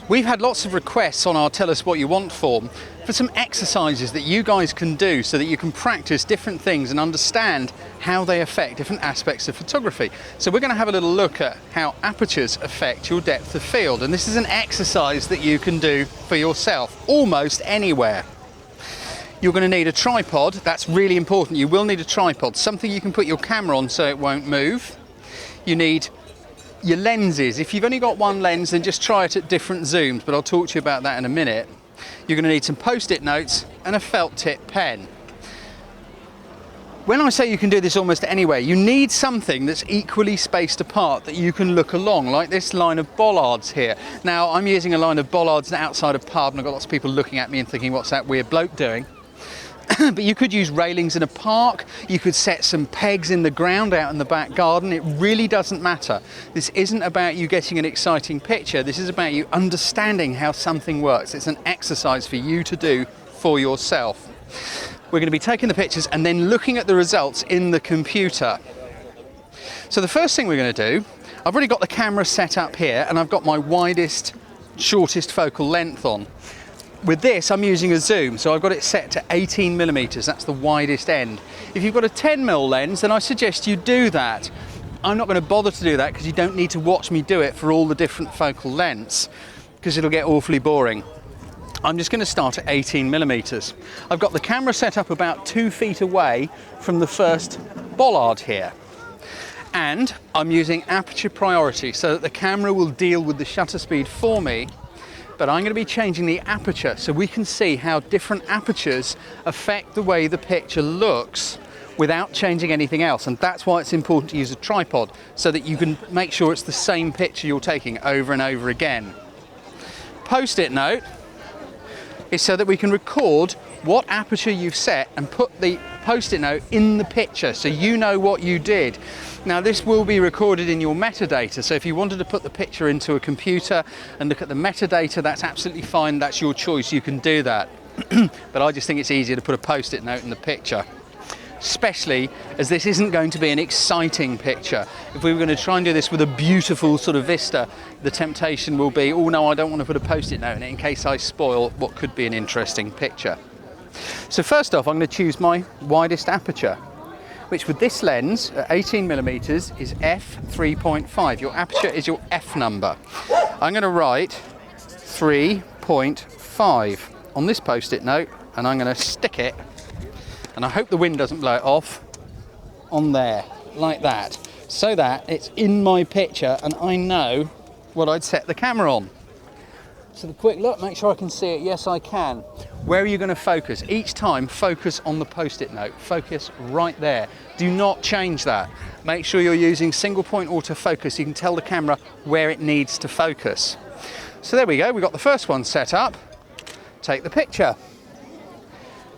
We've had lots of requests on our Tell Us What You Want form for some exercises that you guys can do so that you can practice different things and understand how they affect different aspects of photography. So we're going to have a little look at how apertures affect your depth of field, and this is an exercise that you can do for yourself almost anywhere. You're going to need a tripod. That's really important. You will need a tripod, something you can put your camera on so it won't move. You need your lenses. If you've only got one lens, then just try it at different zooms, but I'll talk to you about that in a minute. You're going to need some post-it notes and a felt tip pen. When I say you can do this almost anywhere, you need something that's equally spaced apart that you can look along, like this line of bollards here. Now, I'm using a line of bollards outside a pub, and I've got lots of people looking at me and thinking, what's that weird bloke doing? But you could use railings in a park, you could set some pegs in the ground out in the back garden. It really doesn't matter. This isn't about you getting an exciting picture, this is about you understanding how something works. It's an exercise for you to do for yourself. We're going to be taking the pictures and then looking at the results in the computer. So the first thing we're going to do, I've already got the camera set up here and I've got my widest, shortest focal length on. With this, I'm using a zoom, so I've got it set to 18mm, that's the widest end. If you've got a 10mm lens, then I suggest you do that. I'm not going to bother to do that because you don't need to watch me do it for all the different focal lengths, because it'll get awfully boring. I'm just going to start at 18mm. I've got the camera set up about 2 feet away from the first bollard here. And I'm using aperture priority so that the camera will deal with the shutter speed for me. But I'm going to be changing the aperture so we can see how different apertures affect the way the picture looks without changing anything else. And that's why it's important to use a tripod, so that you can make sure it's the same picture you're taking over and over again. Post-it note is so that we can record what aperture you've set and put the post-it note in the picture so you know what you did. Now this will be recorded in your metadata, so if you wanted to put the picture into a computer and look at the metadata, that's absolutely fine, that's your choice, you can do that. But I just think it's easier to put a post-it note in the picture, especially as this isn't going to be an exciting picture. If we were going to try and do this with a beautiful sort of vista, the temptation will be, oh no, I don't want to put a post-it note in it in case I spoil what could be an interesting picture. So first off, I'm going to choose my widest aperture, which with this lens at 18mm is f3.5. Your aperture is your f number. I'm going to write 3.5 on this post-it note, and I'm going to stick it, and I hope the wind doesn't blow it off, on there, like that, so that it's in my picture and I know what I'd set the camera on. So the quick look, make sure I can see it. Yes, I can. Where are you going to focus? Each time, focus on the post-it note. Focus right there. Do not change that. Make sure you're using single point autofocus. You can tell the camera where it needs to focus. So there we go. We've got the first one set up. Take the picture.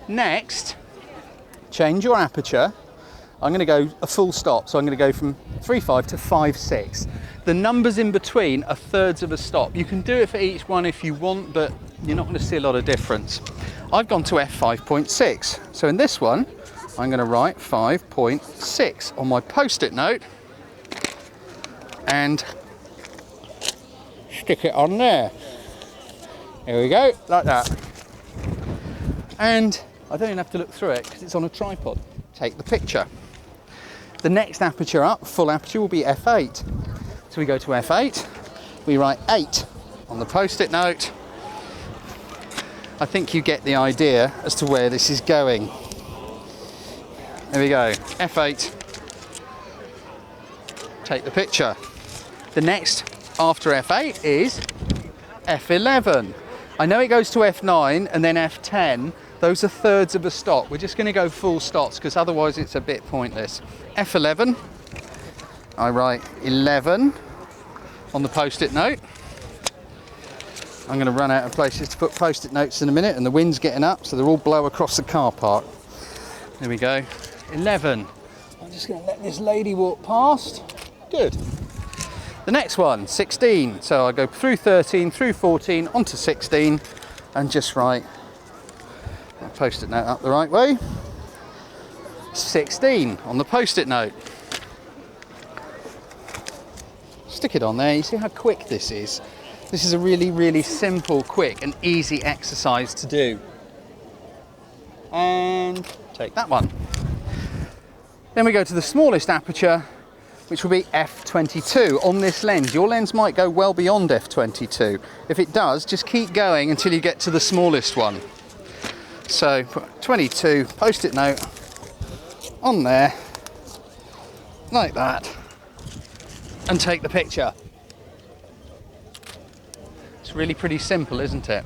Next, change your aperture. I'm going to go a full stop. So I'm going to go from 3.5 to 5.6. The numbers in between are thirds of a stop. You can do it for each one if you want, but you're not going to see a lot of difference. I've gone to f5.6. So in this one, I'm going to write 5.6 on my post-it note and stick it on there. Here we go, like that. And I don't even have to look through it because it's on a tripod. Take the picture. The next aperture up, full aperture, will be f8. So we go to f8, we write 8 on the post-it note. I think you get the idea as to where this is going. There we go, f8, take the picture. The next after f8 is f11. I know it goes to f9 and then f10. Those are thirds of a stop. We're just going to go full stops because otherwise it's a bit pointless. f11, I write 11 on the post-it note. I'm going to run out of places to put post-it notes in a minute, and the wind's getting up, so they're all blow across the car park. There we go, 11. I'm just going to let this lady walk past. Good. The next one, 16. So I go through 13, through 14, onto 16, and just write my post-it note up the right way. 16 on the post-it note. Stick it on there. You see how quick this is? This is a really, really simple, quick and easy exercise to do. And take that one. Then we go to the smallest aperture, which will be f22 on this lens. Your lens might go well beyond f22. If it does, just keep going until you get to the smallest one. So put 22 post-it note on there, like that, and take the picture. It's really pretty simple, isn't it?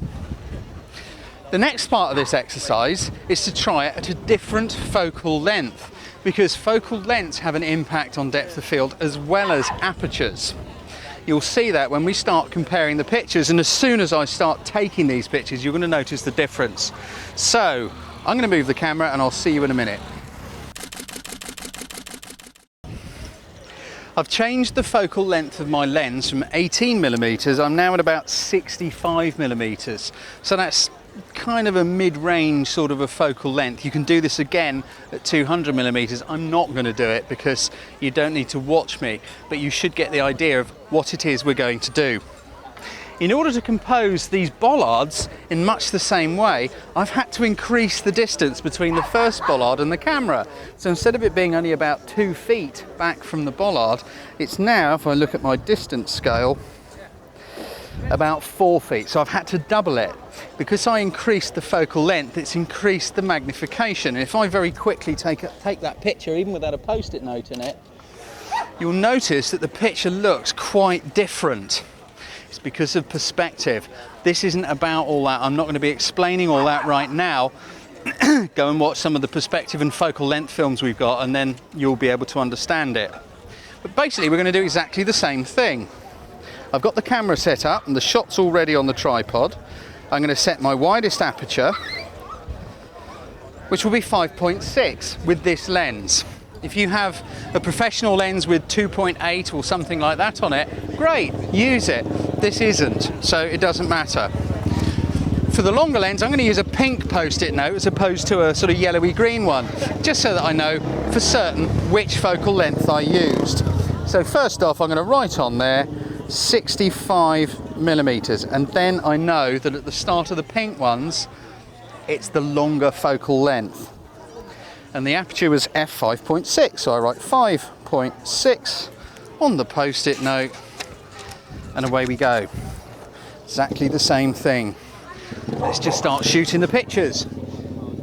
The next part of this exercise is to try it at a different focal length, because focal lengths have an impact on depth of field as well as apertures. You'll see that when we start comparing the pictures, and as soon as I start taking these pictures, you're going to notice the difference. So I'm going to move the camera and I'll see you in a minute. I've changed the focal length of my lens from 18mm. I'm now at about 65mm. So that's kind of a mid-range sort of a focal length. You can do this again at 200mm. I'm not going to do it because you don't need to watch me, but you should get the idea of what it is we're going to do. In order to compose these bollards in much the same way, I've had to increase the distance between the first bollard and the camera. So instead of it being only about 2 feet back from the bollard, it's now, if I look at my distance scale, about 4 feet. So I've had to double it. Because I increased the focal length, it's increased the magnification. And if I very quickly take that picture, even without a post-it note in it, you'll notice that the picture looks quite different. It's because of perspective. This isn't about all that. I'm not going to be explaining all that right now. Go and watch some of the perspective and focal length films we've got, and then you'll be able to understand it. But basically, we're going to do exactly the same thing. I've got the camera set up and the shot's already on the tripod. I'm going to set my widest aperture, which will be 5.6 with this lens. If you have a professional lens with 2.8 or something like that on it, great, use it. This isn't, so it doesn't matter. For the longer lens, I'm going to use a pink post-it note as opposed to a sort of yellowy green one, just so that I know for certain which focal length I used. So first off, I'm going to write on there 65mm, and then I know that at the start of the pink ones, it's the longer focal length. And the aperture was f5.6, so I write 5.6 on the post-it note, and away we go. Exactly the same thing. Let's just start shooting the pictures.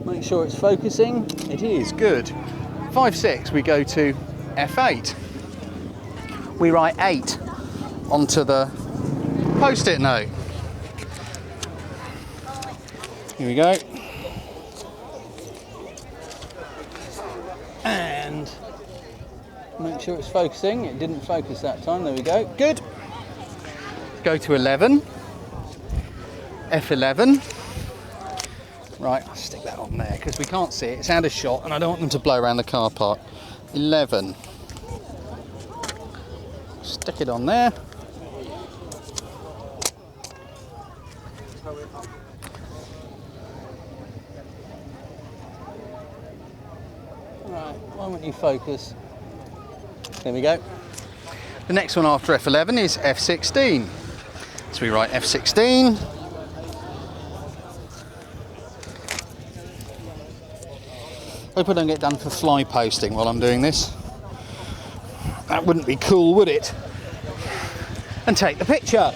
Make sure it's focusing. It is, good. 5.6, we go to f8. We write 8 onto the post-it note. Here we go. And make sure it's focusing. It didn't focus that time. There we go. Good. Go to 11. F11. Right, I'll stick that on there because we can't see it. It's out of shot and I don't want them to blow around the car park. 11. Stick it on there. Right, why won't you focus? There we go. The next one after F11 is F16. So we write F16. Hope I don't get done for fly posting while I'm doing this. That wouldn't be cool, would it? And take the picture.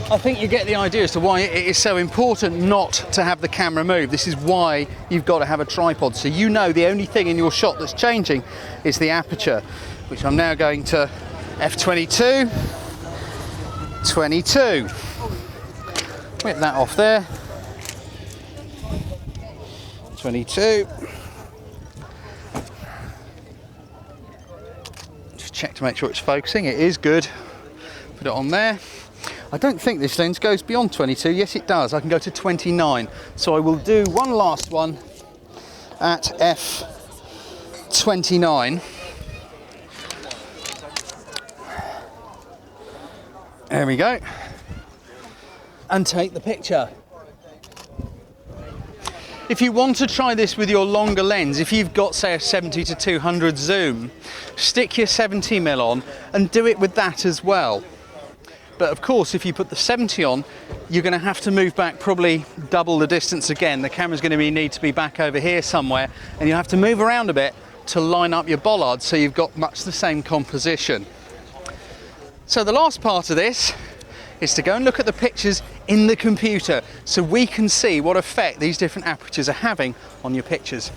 I think you get the idea as to why it is so important not to have the camera move. This is why you've got to have a tripod. So you know the only thing in your shot that's changing is the aperture, which I'm now going to f22, 22. Whip that off there. 22. Just check to make sure it's focusing. It is good. Put it on there. I don't think this lens goes beyond 22. Yes, it does. I can go to 29. So I will do one last one at f29. There we go. And take the picture. If you want to try this with your longer lens, if you've got, say, a 70 to 200 zoom, stick your 70mm on and do it with that as well. But of course, if you put the 70 on, you're going to have to move back probably double the distance again. The camera's going to need to be back over here somewhere, and you have to move around a bit to line up your bollard so you've got much the same composition. So the last part of this is to go and look at the pictures in the computer so we can see what effect these different apertures are having on your pictures.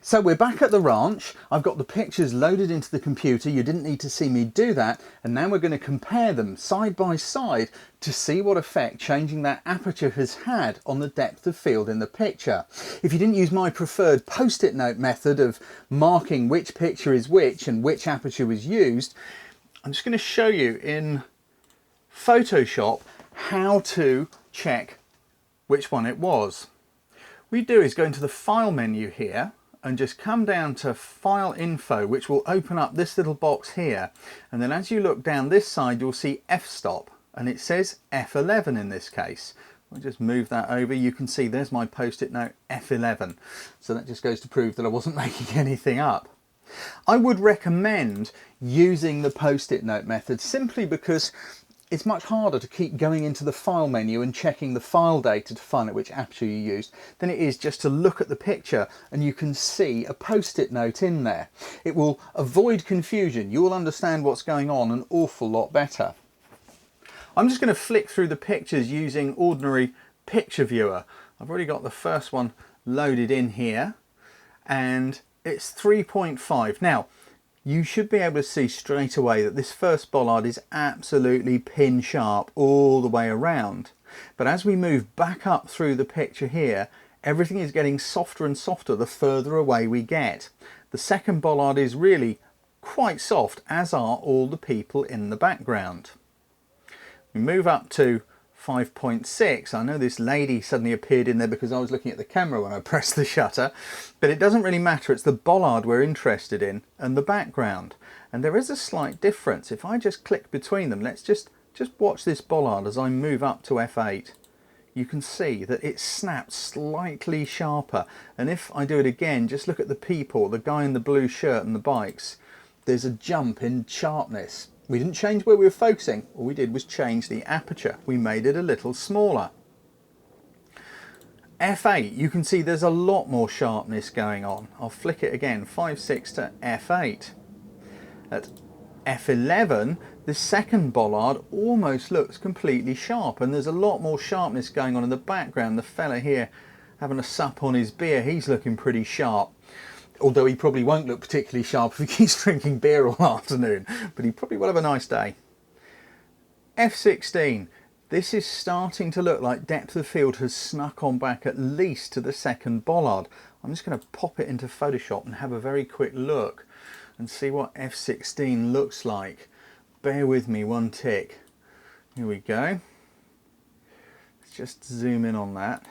So we're back at the ranch. I've got the pictures loaded into the computer. You didn't need to see me do that. And now we're going to compare them side by side to see what effect changing that aperture has had on the depth of field in the picture. If you didn't use my preferred post-it note method of marking which picture is which and which aperture was used, I'm just going to show you in Photoshop how to check which one it was. What you do is go into the File menu here and just come down to File Info, which will open up this little box here. And then as you look down this side, you'll see f-stop, and it says F11 in this case. I'll just move that over. You can see there's my post-it note, F11. So that just goes to prove that I wasn't making anything up. I would recommend using the post-it note method simply because it's much harder to keep going into the file menu and checking the file data to find out which aperture you used than it is just to look at the picture and you can see a post-it note in there. It will avoid confusion. You will understand what's going on an awful lot better. I'm just going to flick through the pictures using ordinary picture viewer. I've already got the first one loaded in here and it's 3.5. Now, you should be able to see straight away that this first bollard is absolutely pin sharp all the way around. But as we move back up through the picture here, everything is getting softer and softer the further away we get. The second bollard is really quite soft, as are all the people in the background. We move up to 5.6. I know this lady suddenly appeared in there because I was looking at the camera when I pressed the shutter, but it doesn't really matter. It's the bollard we're interested in and the background. And there is a slight difference. If I just click between them, let's just watch this bollard as I move up to f8. You can see that it snaps slightly sharper. And if I do it again, just look at the people, the guy in the blue shirt and the bikes. There's a jump in sharpness. We didn't change where we were focusing. All we did was change the aperture. We made it a little smaller. f8, you can see there's a lot more sharpness going on. I'll flick it again, 5.6 to f8. At f11, the second bollard almost looks completely sharp, and there's a lot more sharpness going on in the background. The fella here having a sup on his beer, he's looking pretty sharp. Although he probably won't look particularly sharp if he keeps drinking beer all afternoon, but he probably will have a nice day. F16, this is starting to look like depth of field has snuck on back at least to the second bollard. I'm just going to pop it into Photoshop and have a very quick look and see what F16 looks like. Bear with me one tick. Here we go. Let's just zoom in on that.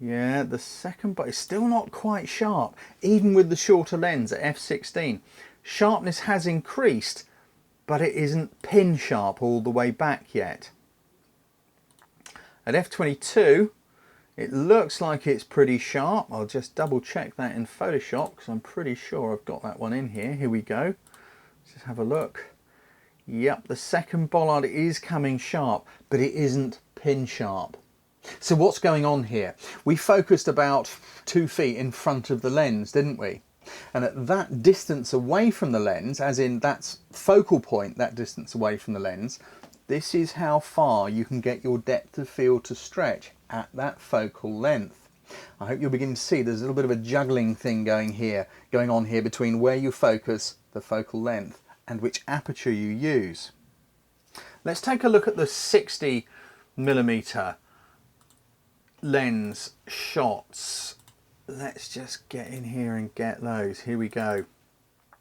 Yeah, the second, but it's still not quite sharp, even with the shorter lens at f16. Sharpness has increased, but it isn't pin sharp all the way back yet. At f22, it looks like it's pretty sharp. I'll just double check that in Photoshop because I'm pretty sure I've got that one in here. Here we go. Let's just have a look. Yep, the second bollard is coming sharp, but it isn't pin sharp. So what's going on here? We focused about 2 feet in front of the lens, didn't we? And at that distance away from the lens, as in that's focal point, that distance away from the lens, this is how far you can get your depth of field to stretch at that focal length. I hope you'll begin to see there's a little bit of a juggling thing going on here between where you focus, the focal length, and which aperture you use. Let's take a look at the 60mm lens shots. Let's just get in here and get those. Here we go.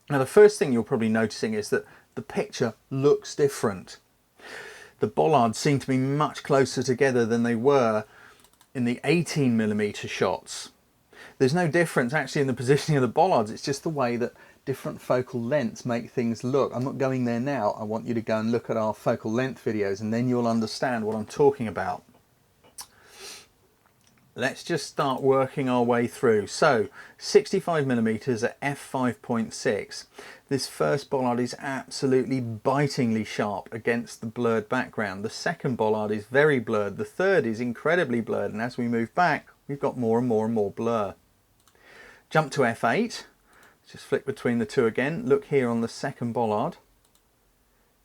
Now the first thing you're probably noticing is that the picture looks different. The bollards seem to be much closer together than they were in the 18mm shots. There's no difference actually in the positioning of the bollards, it's just the way that different focal lengths make things look. I'm not going there now. I want you to go and look at our focal length videos and then you'll understand what I'm talking about. Let's just start working our way through. So 65mm at f5.6. This first bollard is absolutely bitingly sharp against the blurred background. The second bollard is very blurred. The third is incredibly blurred, and as we move back, we've got more and more and more blur. Jump to f8. Just flick between the two again. Look here on the second bollard.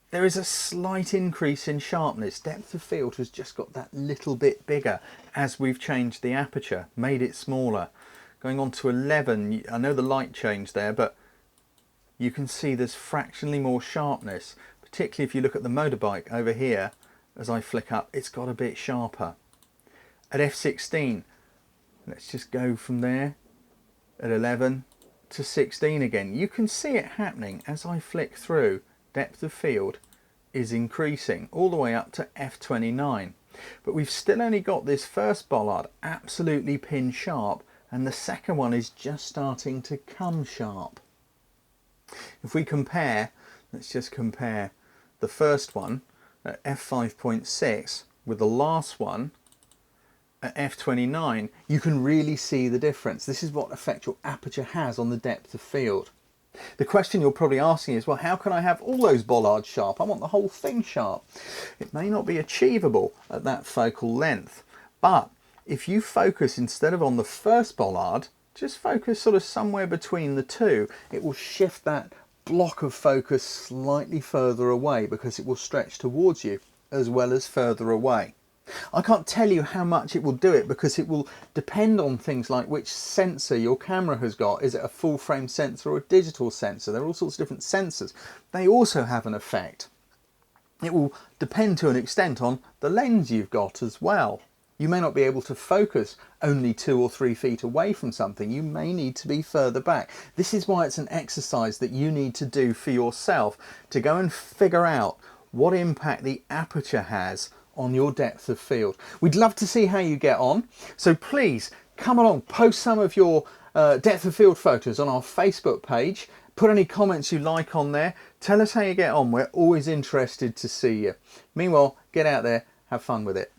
There is a slight increase in sharpness. Depth of field has just got that little bit bigger as we've changed the aperture, made it smaller. Going on to 11, I know the light changed there, but you can see there's fractionally more sharpness, particularly if you look at the motorbike over here. As I flick up, it's got a bit sharper. At f16, let's just go from there at 11 to 16 again. You can see it happening as I flick through. Depth of field is increasing all the way up to f29, but we've still only got this first bollard absolutely pin sharp, and the second one is just starting to come sharp. If we compare, let's just compare the first one at f5.6 with the last one at f29, you can really see the difference. This is what effect your aperture has on the depth of field. The question you're probably asking is, well, how can I have all those bollards sharp? I want the whole thing sharp. It may not be achievable at that focal length, but if you focus instead of on the first bollard, just focus sort of somewhere between the two, it will shift that block of focus slightly further away because it will stretch towards you as well as further away. I can't tell you how much it will do it because it will depend on things like which sensor your camera has got. Is it a full frame sensor or a digital sensor? There are all sorts of different sensors. They also have an effect. It will depend to an extent on the lens you've got as well. You may not be able to focus only 2 or 3 feet away from something. You may need to be further back. This is why it's an exercise that you need to do for yourself to go and figure out what impact the aperture has on your depth of field. We'd love to see how you get on, so please come along, post some of your depth of field photos on our Facebook page, put any comments you like on there, tell us how you get on. We're always interested to see you. Meanwhile, get out there, have fun with it.